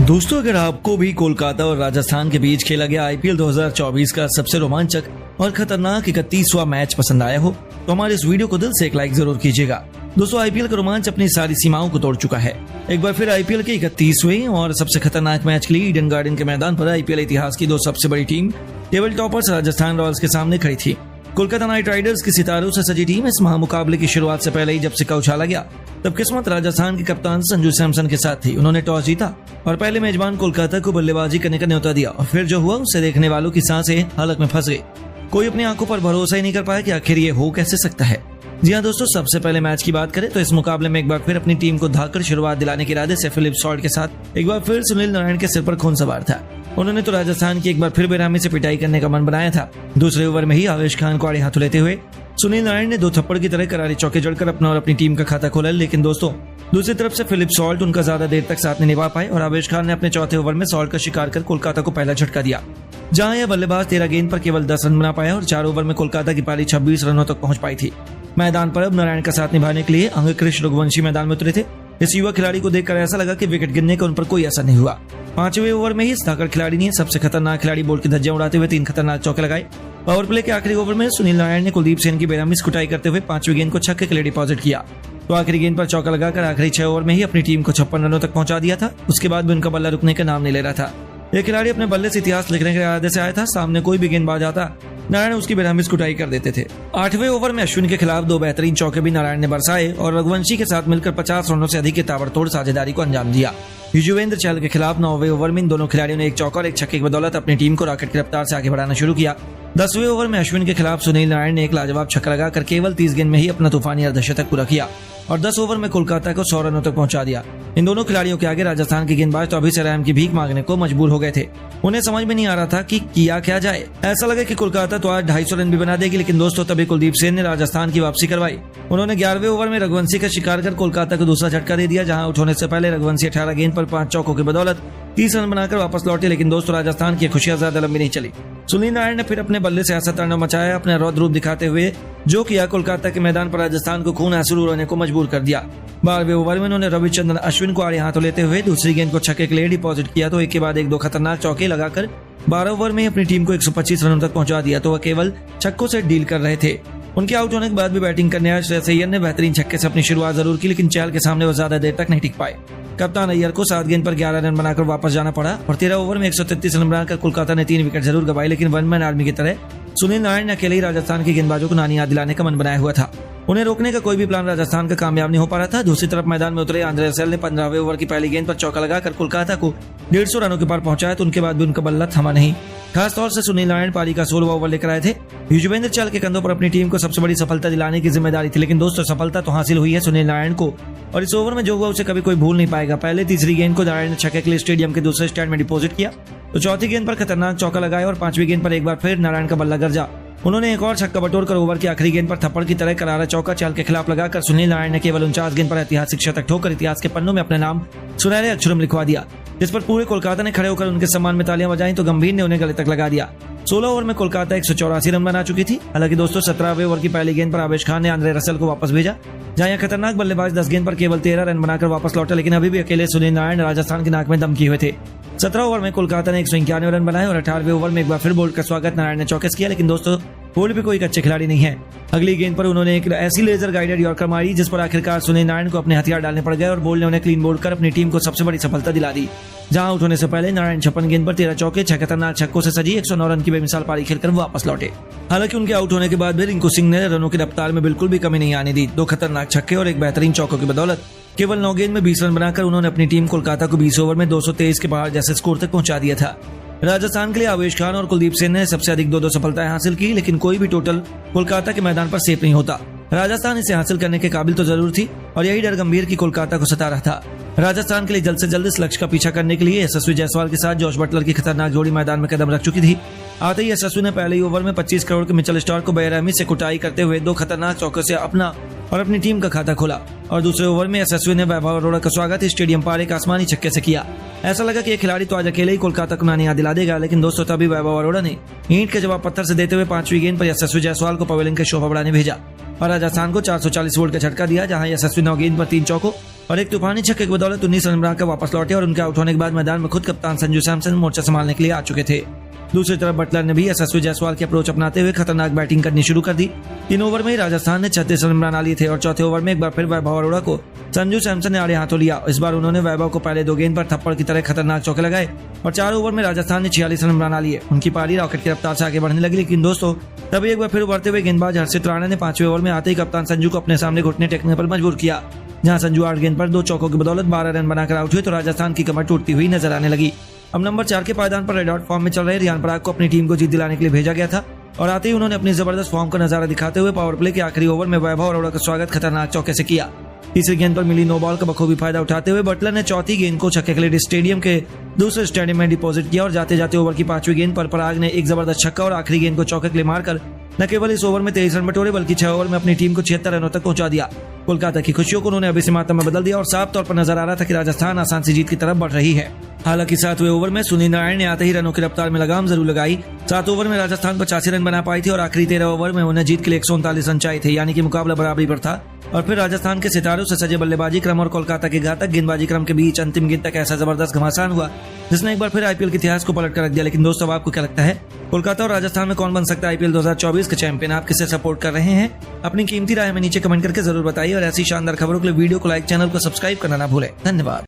दोस्तों, अगर आपको भी कोलकाता और राजस्थान के बीच खेला गया आईपीएल 2024 का सबसे रोमांचक और खतरनाक 31वां मैच पसंद आया हो तो हमारे इस वीडियो को दिल से एक लाइक जरूर कीजिएगा। दोस्तों, आईपीएल का रोमांच अपनी सारी सीमाओं को तोड़ चुका है। एक बार फिर आईपीएल के 31वें और सबसे खतरनाक मैच के लिए ईडन गार्डन के मैदान पर आईपीएल इतिहास की दो सबसे बड़ी team table toppers Rajasthan Royals के सामने खड़ी थी। कोलकाता नाइट राइडर्स की सितारों से सजी टीम इस महामुकाबले की शुरुआत से पहले ही जब सिक्का उछाला गया तब किस्मत राजस्थान के कप्तान संजू सैमसन के साथ थी। उन्होंने टॉस जीता और पहले मेजबान कोलकाता को बल्लेबाजी करने का न्योता दिया और फिर जो हुआ उससे देखने वालों की सांसें हलक में फंस गई। कोई अपनी आंखों पर भरोसा ही नहीं कर पाया कि आखिर ये हो कैसे सकता है। जी हाँ दोस्तों, सबसे पहले मैच की बात करें तो इस मुकाबले में एक बार फिर अपनी टीम को धाकड़ शुरुआत दिलाने के इरादे से फिलिप सॉल्ट के साथ एक बार फिर सुनील नारायण के सिर पर खून सवार था। उन्होंने तो राजस्थान की एक बार फिर बेरहमी से पिटाई करने का मन बनाया था। दूसरे ओवर में ही आवेश खान को आड़े हाथों लेते हुए सुनील नारायण ने दो थप्पड़ की तरह करारी चौके जड़कर अपना और अपनी टीम का खाता खोला। लेकिन दोस्तों, दूसरी तरफ से फिलिप सॉल्ट उनका ज्यादा देर तक साथ नहीं निभा पाए और आवेश खान ने अपने चौथे ओवर में सॉल्ट का शिकार कर कोलकाता को पहला झटका दिया, जहां यह बल्लेबाज 13 गेंद पर केवल 10 रन बना पाया और 4 ओवर में कोलकाता की पारी 26 रनों तक पहुंच पाई थी। मैदान पर अब नारायण का साथ निभाने के लिए अंगकृष रघुवंशी मैदान में उतरे थे। इस युवा खिलाड़ी को देखकर ऐसा लगा कि विकेट गिरने का उन पर कोई असर नहीं हुआ। 5वें ओवर में ही इस धाकड़ खिलाड़ी ने सबसे खतरनाक खिलाड़ी बोल्ट की धज्जियां उड़ाते हुए 3 खतरनाक चौके लगाए। पावर प्ले के आखिरी ओवर में सुनील नारायण ने कुलदीप सेन की बेरहमी से कुटाई करते हुए 5वीं गेंद को छक्के के लिए डिपॉजिट किया तो आखिरी गेंद पर चौका लगाकर आखिरी 6 ओवर में ही अपनी टीम को 56 रनों तक पहुंचा दिया था। उसके बाद भी उनका बल्ला रुकने का नाम नहीं ले रहा था। यह खिलाड़ी अपने बल्ले से इतिहास लिखने के इरादे से आया था। सामने कोई भी गेंदबाज आता, नारायण उसकी बेरहमी से कुटाई कर देते थे। 8वें ओवर में अश्विन के खिलाफ 2 बेहतरीन चौके भी नारायण ने बरसाए और रघुवंशी के साथ मिलकर 50 रनों से अधिक की ताबड़तोड़ साझेदारी को अंजाम दिया। युजवेंद्र चहल के खिलाफ 9वें ओवर में इन दोनों खिलाड़ियों ने एक चौका और एक छक्के की बदौलत अपनी टीम को रॉकेट की रफ्तार से आगे बढ़ाना शुरू किया। 10वें ओवर में अश्विन के खिलाफ सुनील नारायण ने एक लाजवाब छक्का लगाकर केवल 30 गेंद में ही अपना तूफानी अर्धशतक पूरा किया और 10 ओवर में कोलकाता को 100 रनों तक पहुंचा दिया। इन दोनों खिलाड़ियों के आगे राजस्थान के गेंदबाज तो अभी से रहम की भीख मांगने को मजबूर हो गए थे। उन्हें समझ में नहीं आ रहा था कि किया क्या जाए। ऐसा लगा कि कोलकाता तो आज 250 रन भी बना देगी, लेकिन दोस्तों तभी कुलदीप सेन ने राजस्थान की वापसी करवाई। उन्होंने 11वें ओवर में रघुवंशी का शिकार कर कोलकाता को दूसरा झटका दे दिया, जहां आउट होने से पहले रघुवंशी 18 गेंद पर 5 चौकों की बदौलत 30 रन बनाकर वापस लौटे। लेकिन दोस्तों, राजस्थान की खुशियां ज्यादा लंबी नहीं चली। सुनील नारायण ने फिर अपने बल्ले से ऐसा तांडव मचाया, अपना रौद्र रूप दिखाते हुए जो किया कोलकाता के मैदान पर राजस्थान को खून आंसू रोने को मजबूर कर दिया। 12वें ओवर में उन्होंने रविचंद्रन अश्विन को आड़े हाथों लेते हुए दूसरी गेंद को छक्के के लिए डिपॉजिट किया तो एक के बाद एक 2 खतरनाक चौके लगाकर 12 ओवर में अपनी टीम को 125 रनों तक पहुंचा दिया तो वह केवल छक्कों से डील कर रहे थे। उनके आउट होने के बाद भी बैटिंग करने आए श्रेयस अय्यर ने बेहतरीन छक्के से अपनी शुरुआत जरूर की, लेकिन चहल के सामने वो ज्यादा देर तक नहीं टिक पाए। कप्तान अय्यर को 7 गेंद पर 11 रन बनाकर वापस जाना पड़ा और 13 ओवर में 133 रन बनाकर कोलकाता ने 3 विकेट जरूर गंवाई, लेकिन वन मैन आर्मी की तरह सुनील नारायण ने अकेले ही राजस्थान के गेंदबाजों को नानी याद दिलाने का मन बनाया हुआ था। उन्हें रोकने का कोई भी प्लान राजस्थान का कामयाब नहीं हो पा रहा था। दूसरी तरफ मैदान में उतरे आंद्रे रसेल ने 15वें ओवर की पहली गेंद पर चौका लगाकर कोलकाता को 150 रनों के पार पहुंचाया तो उनके बाद भी उनका बल्ला थमा नहीं। खासतौर से सुनील नारायण पारी का 16वां ओवर लेकर आए थे। युजवेंद्र चहल के कंधों पर अपनी टीम को सबसे बड़ी सफलता दिलाने की जिम्मेदारी थी, लेकिन दोस्तों सफलता तो हासिल हुई है सुनील नारायण को और इस ओवर में जो हुआ उसे कभी कोई भूल नहीं पाएगा। पहले तीसरी गेंद को नारायण ने छक्के के लिए स्टेडियम के दूसरे स्टैंड में डिपॉजिट किया तो चौथी गेंद पर खतरनाक चौका लगाया और 5वीं गेंद पर एक बार फिर नारायण का बल्ला गरजा। उन्होंने एक और छक्का बटोरकर ओवर की आखिरी गेंद पर थप्पड़ की तरह करारा चौका चहल के खिलाफ लगाकर सुनील नारायण ने केवल 49 गेंद पर ऐतिहासिक शतक ठोकर इतिहास के पन्नों में अपना नाम सुनहरे अक्षरों में लिखवा दिया, जिस पर पूरे कोलकाता ने खड़े होकर उनके सम्मान में तालियां बजाई तो गंभीर ने उन्हें गले तक लगा दिया। 16 ओवर में कोलकाता 184 रन बना चुकी थी। हालांकि दोस्तों 17वें ओवर की पहली गेंद पर आवेश खान ने आंद्रे रसेल को वापस भेजा, जहां यह खतरनाक बल्लेबाज 10 गेंद पर केवल 13 रन बनाकर वापस लौटा, लेकिन अभी भी अकेले सुनील नारायण राजस्थान के नाक में दम किए हुए थे। 17 ओवर में कोलकाता ने 191 रन बनाए और 18वें ओवर में एक बार फिर बोल्ट का स्वागत नारायण ने चौके से किया, लेकिन दोस्तों बोल्ट भी कोई अच्छे खिलाड़ी नहीं है। अगली गेंद पर उन्होंने एक ऐसी लेजर गाइडेड यॉर्कर मारी जिस पर आखिरकार सुनील नारायण को अपने हथियार डालने पड़ गए और बोल्ट ने उन्हें क्लीन बोल्ड कर अपनी टीम को सबसे बड़ी सफलता दिला दी। जहां आउट होने से पहले नारायण 56 गेंद पर 13 चौके 6 खतरनाक छक्कों से सजी 109 रन की बेमिसाल पारी खेलकर वापस लौटे। हालांकि उनके आउट होने के बाद भी रिंकू सिंह ने रनों की रफ्तार में बिल्कुल भी कमी नहीं आने दी। 2 खतरनाक छक्के और एक बेहतरीन चौकों की बदौलत केवल 9 गेंद में 20 रन बनाकर उन्होंने अपनी टीम कोलकाता को 20 ओवर में 223 के पहाड़ जैसे स्कोर तक पहुंचा दिया था। राजस्थान के लिए आवेश खान और कुलदीप सेन ने सबसे अधिक 2-2 सफलताएं हासिल की, लेकिन कोई भी टोटल कोलकाता के मैदान पर सेफ नहीं होता। राजस्थान इसे हासिल करने के काबिल तो जरूर थी और यही डर गंभीर की कोलकाता को सता रहा था। राजस्थान के लिए जल्द से जल्द इस लक्ष्य का पीछा करने के लिए यशस्वी जायसवाल के साथ जॉश बटलर की खतरनाक जोड़ी मैदान में कदम रख चुकी थी। आते ही यशस्वी ने पहले ही ओवर में 25 करोड़ के मिचेल स्टार्क को बेरहमी से कुटाई करते हुए 2 खतरनाक चौकों से अपना और अपनी टीम का खाता खोला और दूसरे ओवर में यशस्वी ने वैभव अरोड़ा का स्वागत स्टेडियम पार एक आसमानी छक्के से किया। ऐसा लगा कि यह खिलाड़ी तो आज अकेले ही कोलकाता को नानी याद दिला देगा, लेकिन दोस्तों तभी वैभव अरोड़ा ने ईंट के जवाब पत्थर से देते हुए 5वीं गेंद पर यशस्वी जायसवाल को पवेलियन के शोभा बढ़ाने भेजा और राजस्थान को 440 वोल्ट का झटका दिया, जहां यशस्वी 9 गेंद पर 3 चौकों और एक तूफानी छक्के की बदौलत 19 रन बनाकर वापस लौटे और उनके आउट होने के बाद मैदान में खुद कप्तान संजू सैमसन मोर्चा संभालने के लिए आ चुके थे। दूसरी तरफ बटलर ने भी यशस्वी जायसवाल की अप्रोच अपनाते हुए खतरनाक बैटिंग करनी शुरू कर दी। 3 ओवर में ही राजस्थान ने 36 रन बना लिए थे और चौथे ओवर में एक बार फिर वैभव अरोड़ा को संजू सैमसन ने आड़े हाथों लिया। इस बार उन्होंने वैभव को पहले 2 गेंद पर थप्पड़ की तरह खतरनाक चौके लगाए और 4 ओवर में राजस्थान ने 46 रन बना लिए। उनकी पारी रॉकेट की रफ्तार से आगे बढ़ने लगी, लेकिन दोस्तों तभी एक बार फिर उभरते हुए गेंदबाज हर्षित राणा ने 5वें ओवर में आते ही कप्तान संजू को अपने सामने घुटने टेकने पर मजबूर किया। जहां संजू 8 गेंद पर 2 चौकों की बदौलत 12 रन बनाकर आउट हुए तो राजस्थान की कमर टूटती हुई नजर आने लगी। अब नंबर 4 के पायदान पर रेड हॉट फॉर्म में चल रहे रियान पराग को अपनी टीम को जीत दिलाने के लिए भेजा गया था और आते ही उन्होंने अपनी जबरदस्त फॉर्म का नजारा दिखाते हुए पावर प्ले के आखिरी ओवर में वैभव अरोड़ा का स्वागत खतरनाक चौके से किया। तीसरी गेंद पर मिली नो बॉल का बखूबी फायदा उठाते हुए बटलर ने चौथी गेंद को छक्के के लिए स्टेडियम के दूसरे स्टेडियम में डिपॉजिट किया और जाते जाते ओवर की 5वीं गेंद पर पराग ने एक जबरदस्त छक्का और आखिरी गेंद को चौके के लिए मारकर न केवल इस ओवर में 23 रन बटोरे बल्कि 6 ओवर में अपनी टीम को 76 रनों तक पहुंचा दिया। कोलकाता की खुशियों को उन्होंने अभी से मातम में बदल दिया और साफ तौर पर नजर आ रहा था कि राजस्थान आसान सी जीत की तरफ बढ़ रही है। हालांकि 7वें ओवर में सुनील नारायण ने आते ही रनों की रफ्तार में लगाम जरूर लगाई। 7 ओवर में राजस्थान 85 रन बना पाई थी और आखिरी 13 ओवर में उन्हें जीत के लिए 139 रन चाहिए थे, यानी कि मुकाबला बराबरी पर था। और फिर राजस्थान के सितारों से सजे बल्लेबाजी क्रम और कोलकाता के घातक गेंदबाजी क्रम के बीच अंतिम गेंद तक ऐसा जबरदस्त घमासान हुआ जिसने एक बार फिर आईपीएल के इतिहास को पलट कर रख दिया। लेकिन दोस्तों, अब आपको क्या लगता है, कोलकाता और राजस्थान में कौन बन सकता है आईपीएल 2024 के चैंपियन? आप किसे सपोर्ट कर रहे हैं? अपनी कीमती राय में नीचे कमेंट करके जरूर बताइए और ऐसी शानदार खबरों के लिए वीडियो को लाइक, चैनल को सब्सक्राइब करना ना भूलें। धन्यवाद।